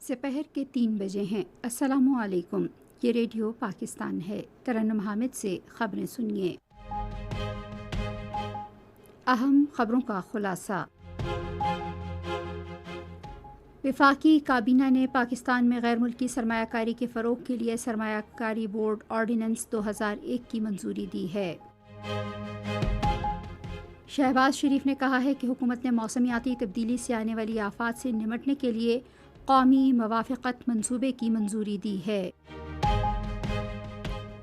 سپہر کے 3 بجے ہیں۔ السلام علیکم، یہ ریڈیو پاکستان ہے۔ ترنم حامد سے خبریں سنیے۔ اہم خبروں کا خلاصہ۔ وفاقی کابینہ نے پاکستان میں غیر ملکی سرمایہ کاری کے فروغ کے لیے سرمایہ کاری بورڈ آرڈیننس 2001 کی منظوری دی ہے۔ شہباز شریف نے کہا ہے کہ حکومت نے موسمیاتی تبدیلی سے آنے والی آفات سے نمٹنے کے لیے قومی موافقت منصوبے کی منظوری دی ہے۔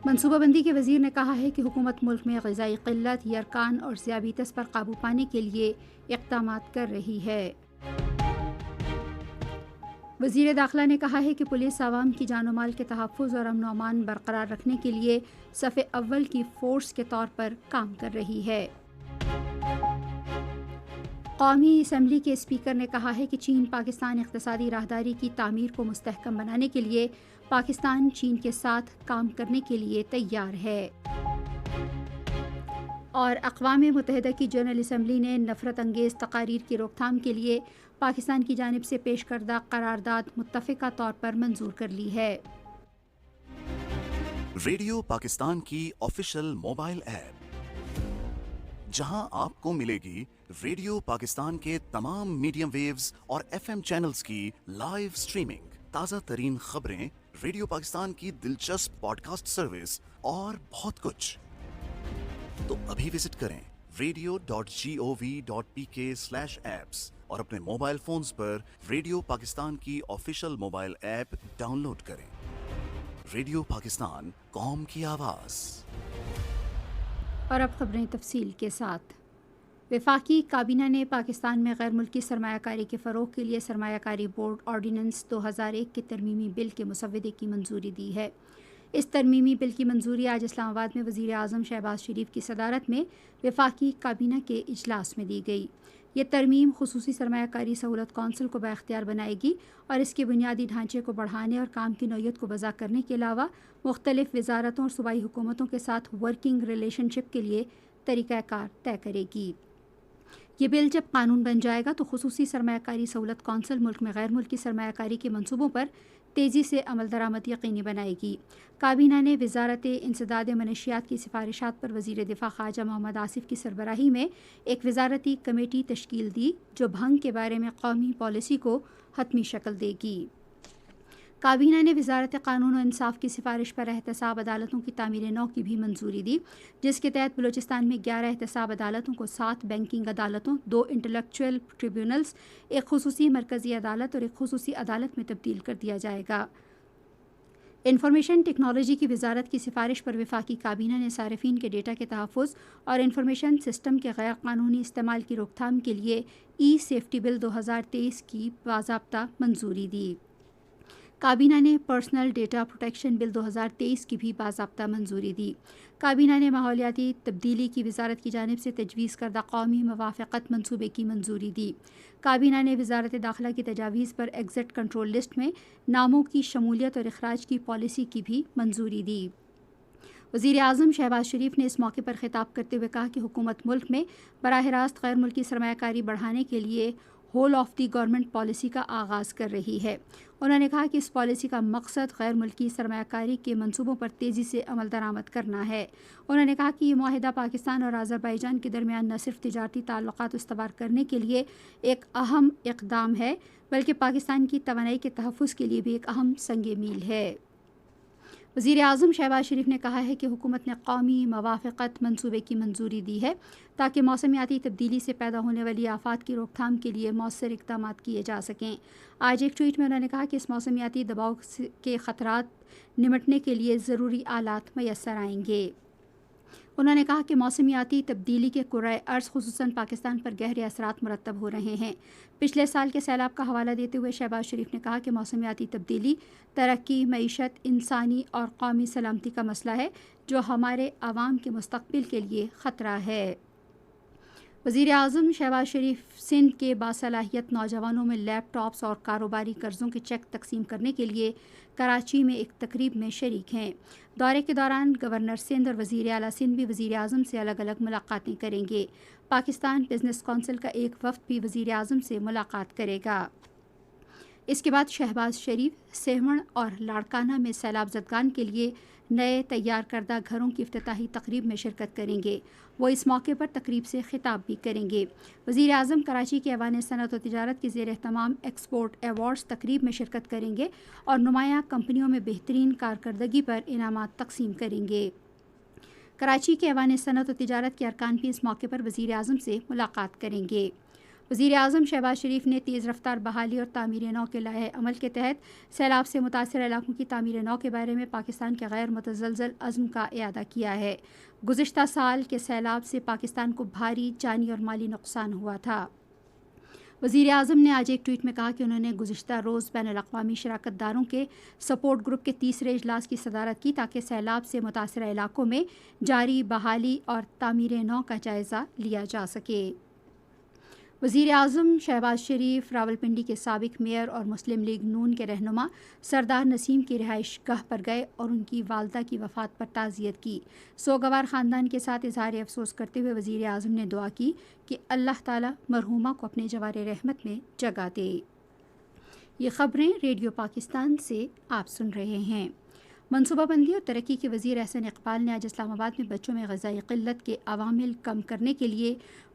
منصوبہ بندی کے وزیر نے کہا ہے کہ حکومت ملک میں غذائی قلت، یرکان اور ذیابیطس پر قابو پانے کے لیے اقدامات کر رہی ہے۔ وزیر داخلہ نے کہا ہے کہ پولیس عوام کی جان و مال کے تحفظ اور امن و امان برقرار رکھنے کے لیے صف اول کی فورس کے طور پر کام کر رہی ہے۔ قومی اسمبلی کے اسپیکر نے کہا ہے کہ چین پاکستان اقتصادی راہداری کی تعمیر کو مستحکم بنانے کے لیے پاکستان چین کے ساتھ کام کرنے کے لیے تیار ہے۔ اور اقوام متحدہ کی جنرل اسمبلی نے نفرت انگیز تقاریر کی روک تھام کے لیے پاکستان کی جانب سے پیش کردہ قرارداد متفقہ طور پر منظور کر لی ہے۔ ریڈیو پاکستان کی آفیشیل موبائل ایپ، جہاں آپ کو ملے گی ریڈیو پاکستان کے تمام میڈیم ویوز اور ایف ایم چینلز کی لائیو سٹریمنگ، تازہ ترین خبریں، ریڈیو پاکستان کی دلچسپ پوڈ کاسٹ سروس اور بہت کچھ۔ تو ابھی وزٹ کریں radio.gov.pk/apps اور اپنے موبائل فونز پر ریڈیو پاکستان کی official mobile app download کریں۔ ریڈیو پاکستان، قوم کی آواز۔ اور اب خبریں تفصیل کے ساتھ۔ وفاقی کابینہ نے پاکستان میں غیر ملکی سرمایہ کاری کے فروغ کے لیے سرمایہ کاری بورڈ آرڈیننس 2001 کے ترمیمی بل کے مسودے کی منظوری دی ہے۔ اس ترمیمی بل کی منظوری آج اسلام آباد میں وزیر اعظم شہباز شریف کی صدارت میں وفاقی کابینہ کے اجلاس میں دی گئی۔ یہ ترمیم خصوصی سرمایہ کاری سہولت کونسل کو بااختیار بنائے گی اور اس کے بنیادی ڈھانچے کو بڑھانے اور کام کی نوعیت کو وضع کرنے کے علاوہ مختلف وزارتوں اور صوبائی حکومتوں کے ساتھ ورکنگ ریلیشن شپ کے لیے طریقہ کار طے کرے گی۔ یہ بل جب قانون بن جائے گا تو خصوصی سرمایہ کاری سہولت کونسل ملک میں غیر ملکی سرمایہ کاری کے منصوبوں پر تیزی سے عمل درآمد یقینی بنائے گی۔ کابینہ نے وزارت انسداد منشیات کی سفارشات پر وزیر دفاع خواجہ محمد آصف کی سربراہی میں ایک وزارتی کمیٹی تشکیل دی جو بھنگ کے بارے میں قومی پالیسی کو حتمی شکل دے گی۔ کابینہ نے وزارت قانون و انصاف کی سفارش پر احتساب عدالتوں کی تعمیر نو کی بھی منظوری دی، جس کے تحت بلوچستان میں 11 احتساب عدالتوں کو 7 بینکنگ عدالتوں، 2 انٹلیکچوئل ٹریبیونلز، ایک خصوصی مرکزی عدالت اور ایک خصوصی عدالت میں تبدیل کر دیا جائے گا۔ انفارمیشن ٹیکنالوجی کی وزارت کی سفارش پر وفاقی کابینہ نے صارفین کے ڈیٹا کے تحفظ اور انفارمیشن سسٹم کے غیر قانونی استعمال کی روک تھام کے لیے ای سیفٹی بل 2023 کی باضابطہ منظوری دی۔ کابینہ نے پرسنل ڈیٹا پروٹیکشن بل 2023 کی بھی باضابطہ منظوری دی۔ کابینہ نے ماحولیاتی تبدیلی کی وزارت کی جانب سے تجویز کردہ قومی موافقت منصوبے کی منظوری دی۔ کابینہ نے وزارت داخلہ کی تجاویز پر ایگزٹ کنٹرول لسٹ میں ناموں کی شمولیت اور اخراج کی پالیسی کی بھی منظوری دی۔ وزیر اعظم شہباز شریف نے اس موقع پر خطاب کرتے ہوئے کہا کہ حکومت ملک میں براہ راست غیر ملکی سرمایہ کاری بڑھانے کے لیے whole of the government policy کا آغاز کر رہی ہے۔ انہوں نے کہا کہ اس پالیسی کا مقصد غیر ملکی سرمایہ کاری کے منصوبوں پر تیزی سے عمل درآمد کرنا ہے۔ انہوں نے کہا کہ یہ معاہدہ پاکستان اور آذربائیجان کے درمیان نہ صرف تجارتی تعلقات استوار کرنے کے لیے ایک اہم اقدام ہے بلکہ پاکستان کی توانائی کے تحفظ کے لیے بھی ایک اہم سنگ میل ہے۔ وزیر اعظم شہباز شریف نے کہا ہے کہ حکومت نے قومی موافقت منصوبے کی منظوری دی ہے تاکہ موسمیاتی تبدیلی سے پیدا ہونے والی آفات کی روک تھام کے لیے مؤثر اقدامات کیے جا سکیں۔ آج ایک ٹویٹ میں انہوں نے کہا کہ اس موسمیاتی دباؤ کے خطرات نمٹنے کے لیے ضروری آلات میسر آئیں گے۔ انہوں نے کہا کہ موسمیاتی تبدیلی کے کرۂ ارض خصوصاً پاکستان پر گہرے اثرات مرتب ہو رہے ہیں۔ پچھلے سال کے سیلاب کا حوالہ دیتے ہوئے شہباز شریف نے کہا کہ موسمیاتی تبدیلی ترقی، معیشت، انسانی اور قومی سلامتی کا مسئلہ ہے جو ہمارے عوام کے مستقبل کے لیے خطرہ ہے۔ وزیر اعظم شہباز شریف سندھ کے باصلاحیت نوجوانوں میں لیپ ٹاپس اور کاروباری قرضوں کے چیک تقسیم کرنے کے لیے کراچی میں ایک تقریب میں شریک ہیں۔ دورے کے دوران گورنر سندھ اور وزیر اعلیٰ سندھ بھی وزیر اعظم سے الگ الگ ملاقاتیں کریں گے۔ پاکستان بزنس کونسل کا ایک وفد بھی وزیر اعظم سے ملاقات کرے گا۔ اس کے بعد شہباز شریف سیہون اور لاڑکانہ میں سیلاب زدگان کے لیے نئے تیار کردہ گھروں کی افتتاحی تقریب میں شرکت کریں گے۔ وہ اس موقع پر تقریب سے خطاب بھی کریں گے۔ وزیر اعظم کراچی کے ایوان صنعت و تجارت کے زیر اہتمام ایکسپورٹ ایوارڈز تقریب میں شرکت کریں گے اور نمایاں کمپنیوں میں بہترین کارکردگی پر انعامات تقسیم کریں گے۔ کراچی کے ایوان صنعت و تجارت کے ارکان بھی اس موقع پر وزیر اعظم سے ملاقات کریں گے۔ وزیر اعظم شہباز شریف نے تیز رفتار بحالی اور تعمیر نو کے لائحہ عمل کے تحت سیلاب سے متاثرہ علاقوں کی تعمیر نو کے بارے میں پاکستان کے غیر متزلزل عزم کا اعادہ کیا ہے۔ گزشتہ سال کے سیلاب سے پاکستان کو بھاری جانی اور مالی نقصان ہوا تھا۔ وزیر اعظم نے آج ایک ٹویٹ میں کہا کہ انہوں نے گزشتہ روز بین الاقوامی شراکت داروں کے سپورٹ گروپ کے تیسرے اجلاس کی صدارت کی تاکہ سیلاب سے متاثرہ علاقوں میں جاری بحالی اور تعمیر نو کا جائزہ لیا جا سکے۔ وزیر اعظم شہباز شریف راولپنڈی کے سابق میئر اور مسلم لیگ نون کے رہنما سردار نسیم کی رہائش گاہ پر گئے اور ان کی والدہ کی وفات پر تعزیت کی۔ سوگوار خاندان کے ساتھ اظہار افسوس کرتے ہوئے وزیر اعظم نے دعا کی کہ اللہ تعالی مرحومہ کو اپنے جوار رحمت میں جگہ دے۔ یہ خبریں ریڈیو پاکستان سے آپ سن رہے ہیں۔ منصوبہ بندی اور ترقی کے وزیر احسن اقبال نے آج اسلام آباد میں بچوں میں غذائی قلت کے عوامل کم کرنے کے لیے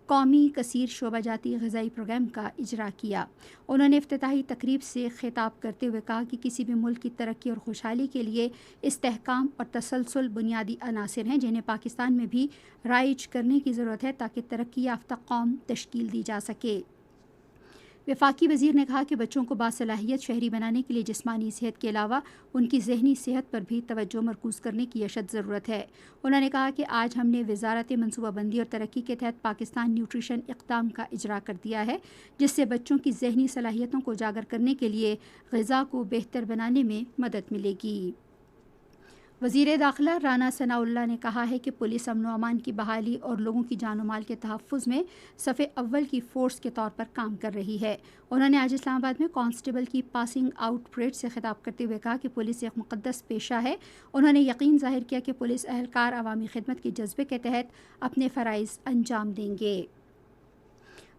قومی کثیر شعبہ جاتی غذائی پروگرام کا اجرا کیا۔ انہوں نے افتتاحی تقریب سے خطاب کرتے ہوئے کہا کہ کسی بھی ملک کی ترقی اور خوشحالی کے لیے استحکام اور تسلسل بنیادی عناصر ہیں جنہیں پاکستان میں بھی رائج کرنے کی ضرورت ہے تاکہ ترقی یافتہ قوم تشکیل دی جا سکے۔ وفاقی وزیر نے کہا کہ بچوں کو باصلاحیت شہری بنانے کے لیے جسمانی صحت کے علاوہ ان کی ذہنی صحت پر بھی توجہ مرکوز کرنے کی اشد ضرورت ہے۔ انہوں نے کہا کہ آج ہم نے وزارت منصوبہ بندی اور ترقی کے تحت پاکستان نیوٹریشن اقدام کا اجرا کر دیا ہے جس سے بچوں کی ذہنی صلاحیتوں کو اجاگر کرنے کے لیے غذا کو بہتر بنانے میں مدد ملے گی۔ وزیر داخلہ رانا ثناء اللہ نے کہا ہے کہ پولیس امن و امان کی بحالی اور لوگوں کی جان و مال کے تحفظ میں صف اول کی فورس کے طور پر کام کر رہی ہے۔ انہوں نے آج اسلام آباد میں کانسٹیبل کی پاسنگ آؤٹ پریڈ سے خطاب کرتے ہوئے کہا کہ پولیس ایک مقدس پیشہ ہے۔ انہوں نے یقین ظاہر کیا کہ پولیس اہلکار عوامی خدمت کے جذبے کے تحت اپنے فرائض انجام دیں گے۔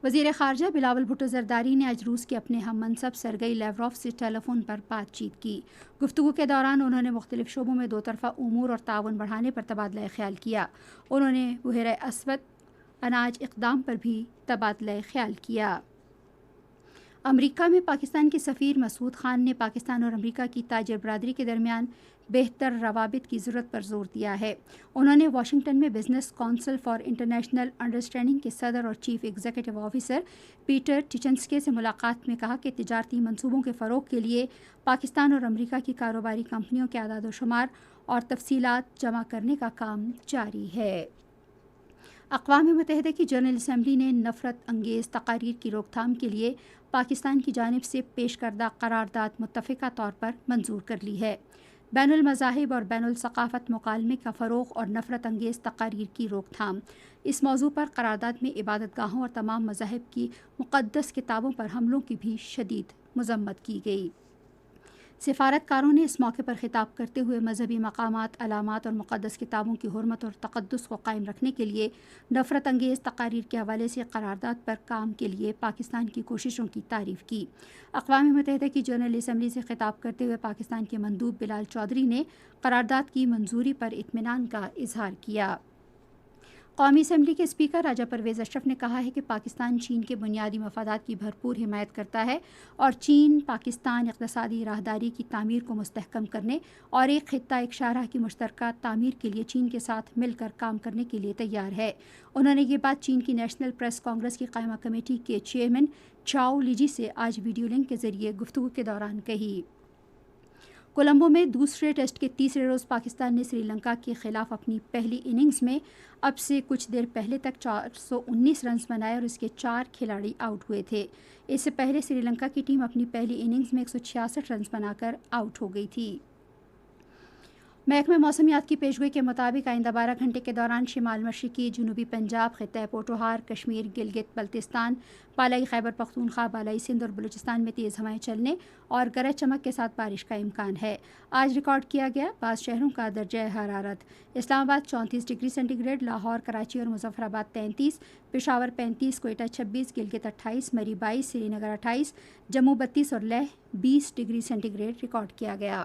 وزیر خارجہ بلاول بھٹو زرداری نے آج روس کے اپنے ہم منصب سرگئی لیوروف سے ٹیلی فون پر بات چیت کی۔ گفتگو کے دوران انہوں نے مختلف شعبوں میں دو طرفہ امور اور تعاون بڑھانے پر تبادلہ خیال کیا۔ انہوں نے بحیرہ اسود اناج اقدام پر بھی تبادلہ خیال کیا۔ امریکہ میں پاکستان کے سفیر مسعود خان نے پاکستان اور امریکہ کی تاجر برادری کے درمیان بہتر روابط کی ضرورت پر زور دیا ہے۔ انہوں نے واشنگٹن میں business council for international understanding کے صدر اور چیف ایگزیکٹو آفیسر پیٹر ٹچنسکے سے ملاقات میں کہا کہ تجارتی منصوبوں کے فروغ کے لیے پاکستان اور امریکہ کی کاروباری کمپنیوں کے اعداد و شمار اور تفصیلات جمع کرنے کا کام جاری ہے۔ اقوام متحدہ کی جنرل اسمبلی نے نفرت انگیز تقاریر کی روک تھام کے لیے پاکستان کی جانب سے پیش کردہ قرارداد متفقہ طور پر منظور کر لی ہے۔ بین المذاہب اور بین الثقافت مکالمے کا فروغ اور نفرت انگیز تقاریر کی روک تھام، اس موضوع پر قرارداد میں عبادت گاہوں اور تمام مذاہب کی مقدس کتابوں پر حملوں کی بھی شدید مذمت کی گئی۔ سفارتکاروں نے اس موقع پر خطاب کرتے ہوئے مذہبی مقامات، علامات اور مقدس کتابوں کی حرمت اور تقدس کو قائم رکھنے کے لیے نفرت انگیز تقاریر کے حوالے سے قرارداد پر کام کے لیے پاکستان کی کوششوں کی تعریف کی۔ اقوام متحدہ کی جنرل اسمبلی سے خطاب کرتے ہوئے پاکستان کے مندوب بلال چودھری نے قرارداد کی منظوری پر اطمینان کا اظہار کیا۔ قومی اسمبلی کے اسپیکر راجہ پرویز اشرف نے کہا ہے کہ پاکستان چین کے بنیادی مفادات کی بھرپور حمایت کرتا ہے اور چین پاکستان اقتصادی راہداری کی تعمیر کو مستحکم کرنے اور ایک خطہ ایک شاہراہ کی مشترکہ تعمیر کے لیے چین کے ساتھ مل کر کام کرنے کے لیے تیار ہے۔ انہوں نے یہ بات چین کی نیشنل پریس کانگریس کی قائمہ کمیٹی کے چیئرمین چاؤ لیجی سے آج ویڈیو لنک کے ذریعے گفتگو کے دوران کہی۔ کولمبو میں دوسرے ٹیسٹ کے تیسرے روز پاکستان نے سری لنکا کے خلاف اپنی پہلی اننگز میں اب سے کچھ دیر پہلے تک 419 رنز بنائے اور اس کے 4 کھلاڑی آؤٹ ہوئے تھے۔ اس سے پہلے سری لنکا کی ٹیم اپنی پہلی اننگز میں 166 رنز بنا کر آؤٹ ہو گئی تھی۔ محکمہ موسمیات کی پیشگوئی کے مطابق آئندہ 12 گھنٹے کے دوران شمال مشرقی جنوبی پنجاب، خطہ پوٹوہار، کشمیر، گلگت بلتستان، بالائی خیبر پختونخوا، بالائی سندھ اور بلوچستان میں تیز ہوائیں چلنے اور گرج چمک کے ساتھ بارش کا امکان ہے۔ آج ریکارڈ کیا گیا بعض شہروں کا درجہ حرارت: Islamabad 34 degree centigrade, Lahore, Karachi اور مظفر آباد 33، پشاور 35، کوئٹہ 26، گلگت 28، مری 22، سری نگر 28، جموں 32 اور Layyah 20 degree centigrade record کیا گیا۔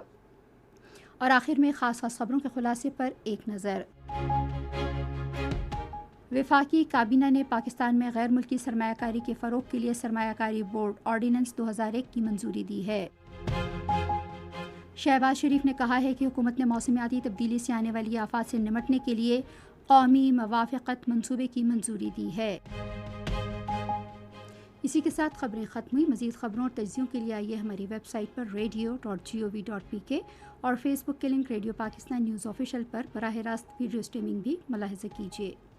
اور آخر میں خاص خبروں کے خلاصے پر ایک نظر۔ وفاقی کابینہ نے پاکستان میں غیر ملکی سرمایہ کاری کے فروغ کے لیے سرمایہ کاری بورڈ آرڈیننس 2001 کی منظوری دی ہے۔ شہباز شریف نے کہا ہے کہ حکومت نے موسمیاتی تبدیلی سے آنے والی آفات سے نمٹنے کے لیے قومی موافقت منصوبے کی منظوری دی ہے۔ اسی کے ساتھ خبریں ختم ہوئی۔ مزید خبروں اور تجزیوں کے لیے آئیے ہماری ویب سائٹ پر radio.gov.pk اور فیس بک کے link Radio Pakistan News Official پر براہ راست ویڈیو سٹریمنگ بھی ملاحظہ کیجیے۔